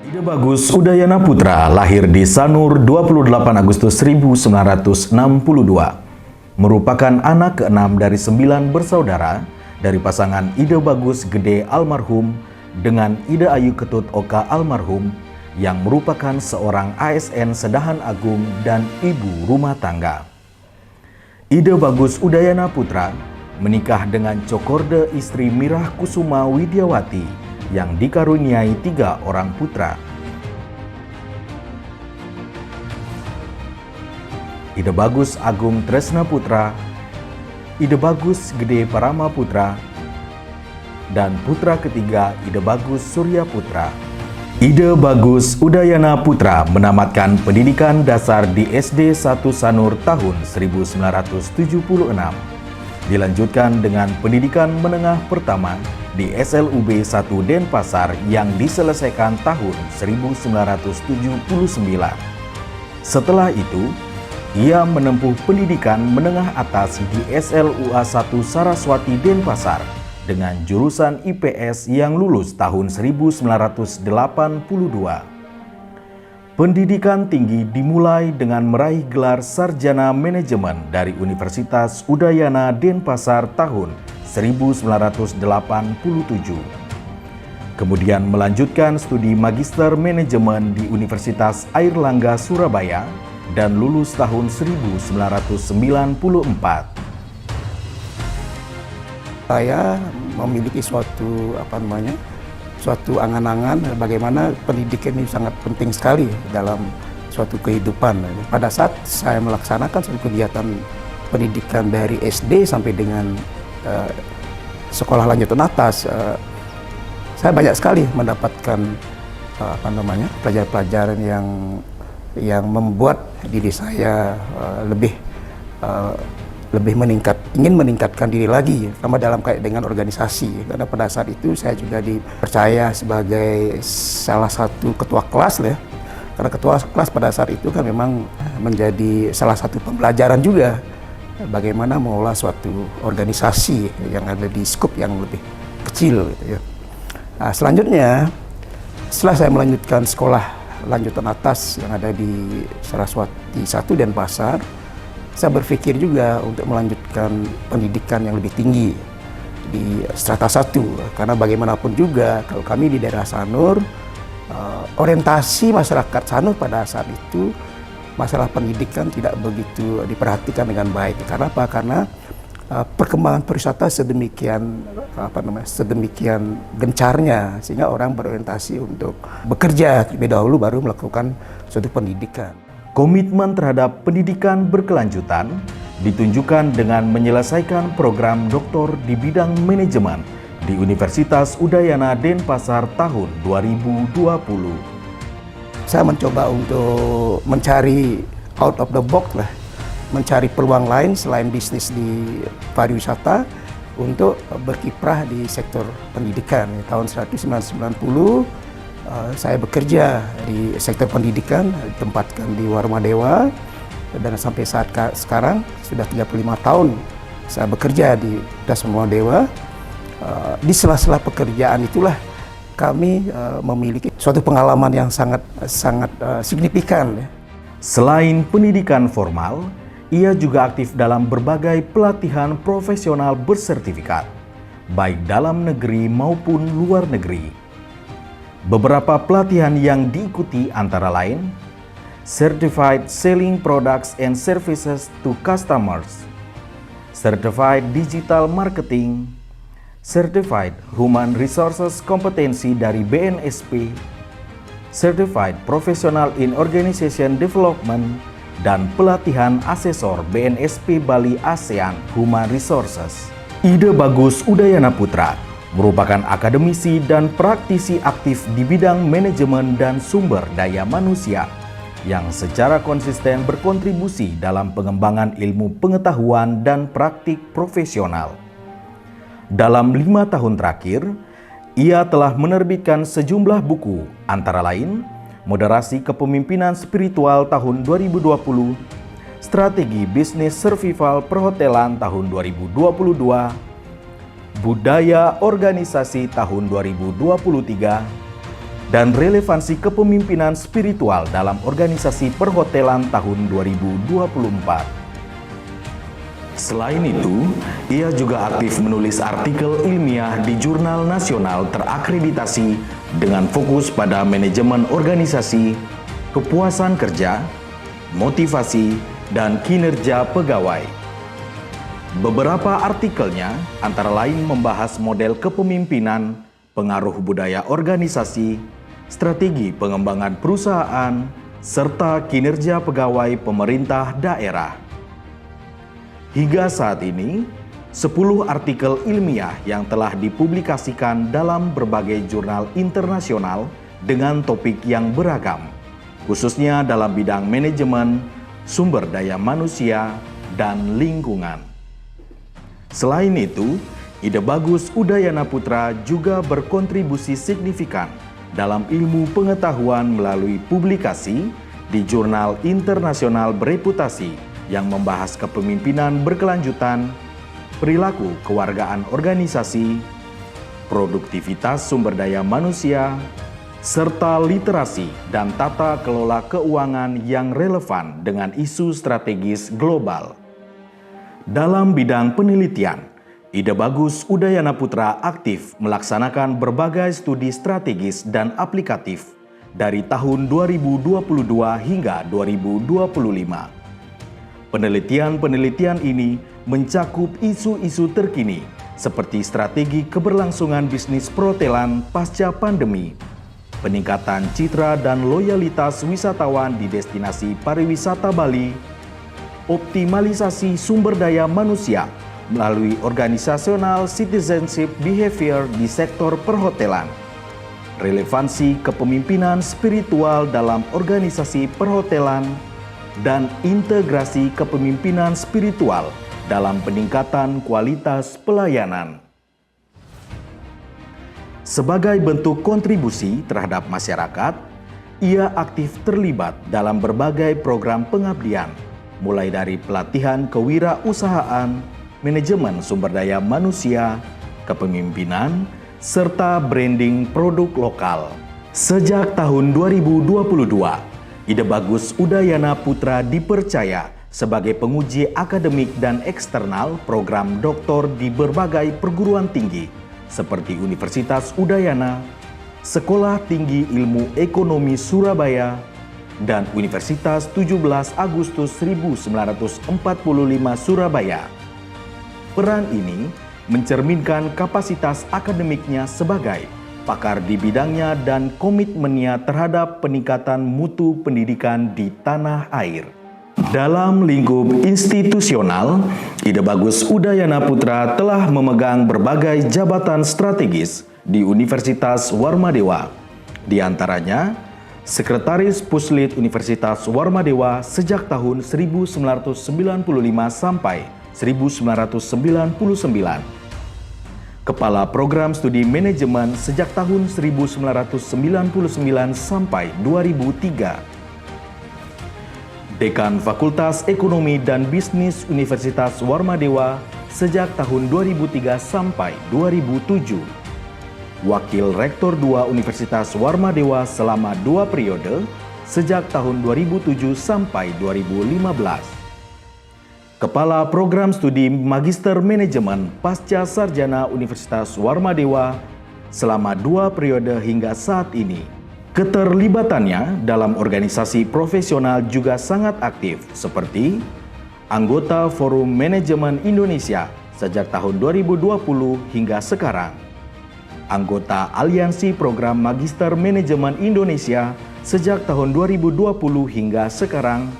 Ide Bagus Udayana Putra lahir di Sanur 28 Agustus 1962. Merupakan anak keenam dari 9 bersaudara dari pasangan Ide Bagus Gede almarhum dengan Ide Ayu Ketut Oka almarhum yang merupakan seorang ASN Sedahan Agung dan ibu rumah tangga. Ide Bagus Udayana Putra menikah dengan Cokorde istri Mirah Kusuma Widiawati yang dikaruniai 3 orang putra. Ide Bagus Agung Tresna Putra, Ide Bagus Gede Parama Putra, dan putra ketiga Ide Bagus Surya Putra. Ide Bagus Udayana Putra menamatkan pendidikan dasar di SD 1 Sanur tahun 1976. Dilanjutkan dengan pendidikan menengah pertama di SLUB 1 Denpasar yang diselesaikan tahun 1979. Setelah itu, ia menempuh pendidikan menengah atas di SLUA 1 Saraswati Denpasar dengan jurusan IPS yang lulus tahun 1982. Pendidikan tinggi dimulai dengan meraih gelar Sarjana Manajemen dari Universitas Udayana Denpasar tahun 1987. Kemudian melanjutkan studi Magister Manajemen di Universitas Airlangga Surabaya dan lulus tahun 1994. Saya memiliki suatu angan-angan bagaimana pendidikan ini sangat penting sekali dalam suatu kehidupan. Pada saat saya melaksanakan suatu kegiatan pendidikan dari SD sampai dengan sekolah lanjutan atas, saya banyak sekali mendapatkan pelajaran-pelajaran yang membuat diri saya lebih ingin meningkatkan diri lagi, sama dalam kait dengan organisasi. Karena pada saat itu saya juga dipercaya sebagai salah satu ketua kelas ya. Karena ketua kelas pada saat itu kan memang menjadi salah satu pembelajaran juga bagaimana mengelola suatu organisasi yang ada di skup yang lebih kecil gitu ya. Nah, selanjutnya setelah saya melanjutkan sekolah lanjutan atas yang ada di Saraswati 1 Denpasar, saya berpikir juga untuk melanjutkan pendidikan yang lebih tinggi di strata 1, karena bagaimanapun juga kalau kami di daerah Sanur, orientasi masyarakat Sanur pada saat itu masalah pendidikan tidak begitu diperhatikan dengan baik. Karena apa? Karena perkembangan pariwisata sedemikian gencarnya sehingga orang berorientasi untuk bekerja terlebih dahulu baru melakukan suatu pendidikan. Komitmen terhadap pendidikan berkelanjutan ditunjukkan dengan menyelesaikan program doktor di bidang manajemen di Universitas Udayana Denpasar tahun 2020. Saya mencoba untuk mencari out of the box lah, mencari peluang lain selain bisnis di pariwisata untuk berkiprah di sektor pendidikan. Tahun 1990 saya bekerja di sektor pendidikan, ditempatkan di Warmadewa, dan sampai saat sekarang sudah 35 tahun saya bekerja di Das Warmadewa. Di sela-sela pekerjaan itulah kami memiliki suatu pengalaman yang sangat signifikan. Selain pendidikan formal, ia juga aktif dalam berbagai pelatihan profesional bersertifikat, baik dalam negeri maupun luar negeri. Beberapa pelatihan yang diikuti antara lain Certified Selling Products and Services to Customers, Certified Digital Marketing, Certified Human Resources Kompetensi dari BNSP, Certified Professional in Organization Development, dan pelatihan asesor BNSP Bali ASEAN Human Resources. Ide Bagus Udayana Putra merupakan akademisi dan praktisi aktif di bidang manajemen dan sumber daya manusia yang secara konsisten berkontribusi dalam pengembangan ilmu pengetahuan dan praktik profesional. Dalam 5 tahun terakhir, ia telah menerbitkan sejumlah buku, antara lain Moderasi Kepemimpinan Spiritual tahun 2020, Strategi Bisnis Survival Perhotelan tahun 2022, Budaya Organisasi tahun 2023, dan relevansi kepemimpinan spiritual dalam organisasi perhotelan tahun 2024. Selain itu, ia juga aktif menulis artikel ilmiah di jurnal nasional terakreditasi dengan fokus pada manajemen organisasi, kepuasan kerja, motivasi, dan kinerja pegawai. Beberapa artikelnya antara lain membahas model kepemimpinan, pengaruh budaya organisasi, strategi pengembangan perusahaan, serta kinerja pegawai pemerintah daerah. Hingga saat ini, 10 artikel ilmiah yang telah dipublikasikan dalam berbagai jurnal internasional dengan topik yang beragam, khususnya dalam bidang manajemen, sumber daya manusia, dan lingkungan. Selain itu, Ide Bagus Udayana Putra juga berkontribusi signifikan dalam ilmu pengetahuan melalui publikasi di jurnal internasional bereputasi yang membahas kepemimpinan berkelanjutan, perilaku kewargaan organisasi, produktivitas sumber daya manusia, serta literasi dan tata kelola keuangan yang relevan dengan isu strategis global. Dalam bidang penelitian, Ide Bagus Udayana Putra aktif melaksanakan berbagai studi strategis dan aplikatif dari tahun 2022 hingga 2025. Penelitian-penelitian ini mencakup isu-isu terkini seperti strategi keberlangsungan bisnis perhotelan pasca pandemi, peningkatan citra dan loyalitas wisatawan di destinasi pariwisata Bali, optimalisasi sumber daya manusia melalui organizational citizenship behavior di sektor perhotelan, relevansi kepemimpinan spiritual dalam organisasi perhotelan, dan integrasi kepemimpinan spiritual dalam peningkatan kualitas pelayanan. Sebagai bentuk kontribusi terhadap masyarakat, ia aktif terlibat dalam berbagai program pengabdian, mulai dari pelatihan kewirausahaan, manajemen sumber daya manusia, kepemimpinan, serta branding produk lokal. Sejak tahun 2022, Ide Bagus Udayana Putra dipercaya sebagai penguji akademik dan eksternal program doktor di berbagai perguruan tinggi seperti Universitas Udayana, Sekolah Tinggi Ilmu Ekonomi Surabaya, dan Universitas 17 Agustus 1945 Surabaya. Peran ini mencerminkan kapasitas akademiknya sebagai pakar di bidangnya dan komitmennya terhadap peningkatan mutu pendidikan di tanah air. Dalam lingkup institusional, Ide Bagus Udayana Putra telah memegang berbagai jabatan strategis di Universitas Warmadewa, di antaranya Sekretaris Puslit Universitas Warmadewa sejak tahun 1995 sampai 1999. Kepala Program Studi Manajemen sejak tahun 1999 sampai 2003. Dekan Fakultas Ekonomi dan Bisnis Universitas Warmadewa sejak tahun 2003 sampai 2007. Wakil Rektor 2 Universitas Warmadewa selama 2 periode sejak tahun 2007 sampai 2015. Kepala Program Studi Magister Manajemen Pasca Sarjana Universitas Warmadewa selama 2 periode hingga saat ini. Keterlibatannya dalam organisasi profesional juga sangat aktif seperti anggota Forum Manajemen Indonesia sejak tahun 2020 hingga sekarang, anggota Aliansi Program Magister Manajemen Indonesia sejak tahun 2020 hingga sekarang,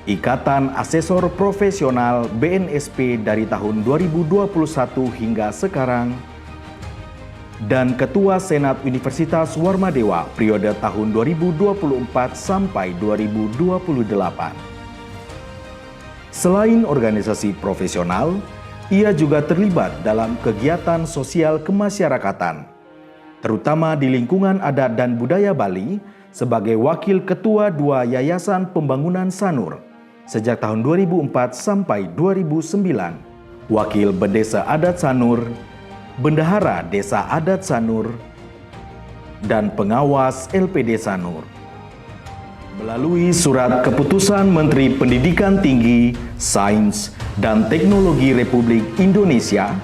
Ikatan Asesor Profesional BNSP dari tahun 2021 hingga sekarang, dan Ketua Senat Universitas Warmadewa periode tahun 2024 sampai 2028. Selain organisasi profesional, ia juga terlibat dalam kegiatan sosial kemasyarakatan, terutama di lingkungan adat dan budaya Bali sebagai Wakil Ketua 2 Yayasan Pembangunan Sanur sejak tahun 2004 sampai 2009, Wakil Bedesa Adat Sanur, Bendahara Desa Adat Sanur, dan pengawas LPD Sanur. Melalui surat keputusan Menteri Pendidikan Tinggi, Sains, dan Teknologi Republik Indonesia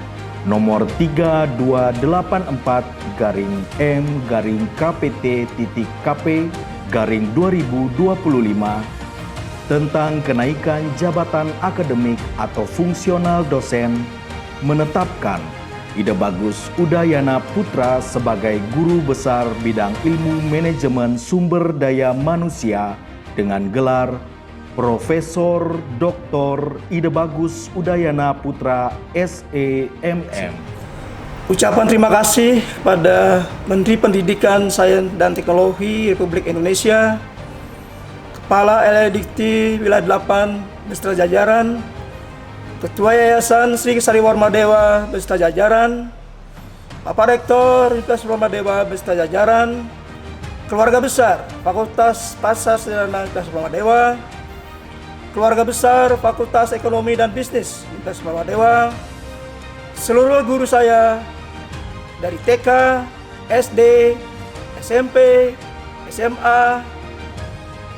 nomor 3284-M-KPT.KP-2025 tentang kenaikan jabatan akademik atau fungsional dosen menetapkan Ida Bagus Udayana Putra sebagai guru besar bidang ilmu manajemen sumber daya manusia dengan gelar Profesor Dr. Ida Bagus Udayana Putra SEMM. Ucapan terima kasih kepada Menteri Pendidikan, Sains, dan Teknologi Republik Indonesia, Kepala LLDikti Wilayah 8 beserta jajaran, Ketua Yayasan Sri Kesari Warmadewa beserta jajaran, Bapak Rektor Universitas Warmadewa beserta jajaran, keluarga besar Fakultas Pasar Sederhana Universitas Warmadewa, keluarga besar Fakultas Ekonomi dan Bisnis Universitas Warmadewa, seluruh guru saya dari TK, SD, SMP, SMA,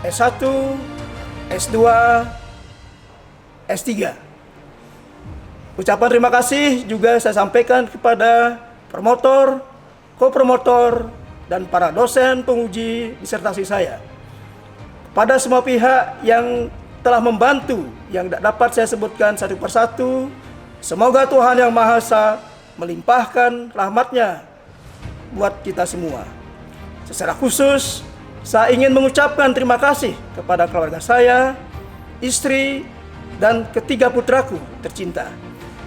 S1, S2, S3. Ucapan terima kasih juga saya sampaikan kepada promotor, kopromotor, dan para dosen penguji disertasi saya. Kepada semua pihak yang telah membantu, yang tidak dapat saya sebutkan satu persatu, semoga Tuhan Yang Maha Esa melimpahkan rahmat-Nya buat kita semua. Secara khusus, saya ingin mengucapkan terima kasih kepada keluarga saya, istri, dan ketiga putraku tercinta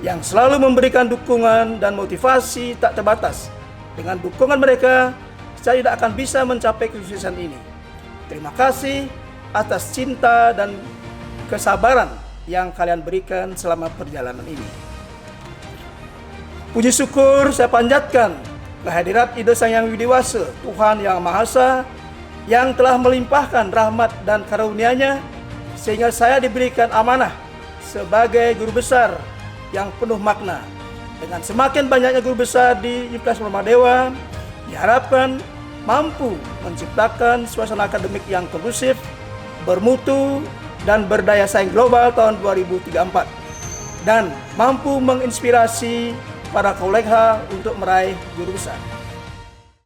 yang selalu memberikan dukungan dan motivasi tak terbatas. Dengan dukungan mereka, saya tidak akan bisa mencapai kesuksesan ini. Terima kasih atas cinta dan kesabaran yang kalian berikan selama perjalanan ini. Puji syukur saya panjatkan kehadirat Ida Sang Yang Widiwasa, Tuhan Yang Maha Esa, yang telah melimpahkan rahmat dan karunia-Nya sehingga saya diberikan amanah sebagai guru besar yang penuh makna. Dengan semakin banyaknya guru besar di Universitas Warmadewa, diharapkan mampu menciptakan suasana akademik yang kondusif, bermutu, dan berdaya saing global tahun 2034, dan mampu menginspirasi para kolega untuk meraih guru besar.